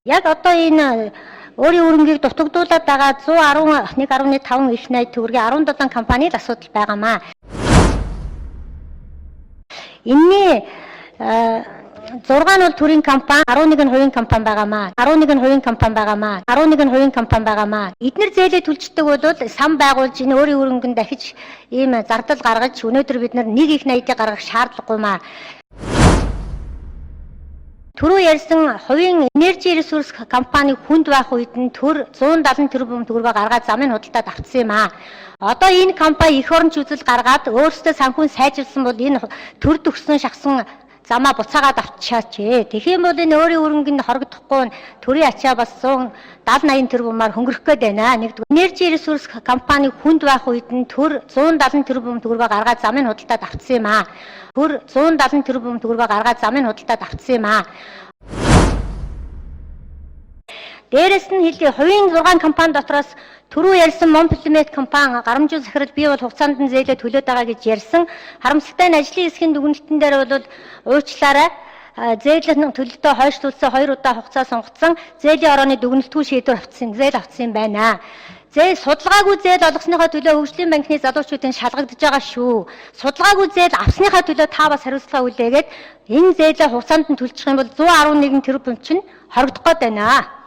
Яг одоо энэ өөрийн өрөнгийг дутагдуулаад байгаа 111.5 их найт төгрөгийн 17 компани л асуудал байгаамаа. Энэний 6 нь бол төрийн компани, 11 нь хувийн компани байгаамаа. 11 хувийн компани байгаамаа. Эдгээр зээлээ төлждөг бол сан байгуулж энэ өөрийн өрөнгөнд дахиж ийм зардал гаргаж өнөөдөр бид нар 1 их найдыг гаргах шаардлагагүй маа. Түрүү ярьсан хувийн энержи ресурс компани хүнд байх үед нь 170 тэрбум төгрөгөөр гаргаад замын худалдаад авсан юм аа. Одоо энэ компани эх оронч үзэл гаргаад өөрсдөө санхүүн сайжруулсан бол энэ төр төгсөн шахсан замаа буцаагаад авчаач. Тэгэх юм бол энэ өөрийн өрөнгөнд хорогдохгүй төрийн ачаа бас 170-80 тэрбумаар хөнгөрөх гээд байна. Нэгдүгээр энержи ресурс компани хүнд байх үед нь 170 тэрбум төгрөгөөр гаргаад замын худалдаад авсан юм аа. 170 тэрбум төгрөгөөр гаргаад замын худалдаад авсан юм аа. Дээрээс нь хэлээ хувийн 6 компани дотроос түрүү ярьсан Монплимет компани гарамжуу захирал би бол хугацаанд нь зээлээ төлөөд байгаа гэж ярьсан. Харамсалтай нь ажлын хэсгийн дүгнэлтэн дээр бол уучлаарай зээлийн төлөлтөө хойшлуулсан 2 удаа хугацаа сонгогдсон зээлийн орооны дүгнэлтгүй шийдвэр авсан юм байна. Судалгаагүй зээл олгосныхоо төлөө хөгжлийн банкны залуучуудын шалгагдж байгаа шүү. Судалгаагүй зээл авсныхаа төлөө та бас хариуцлага хүлээгээд энэ зээлээ хугацаанд нь төлчих юм бол 111 тэрбум чинь хоригдох гээд байна.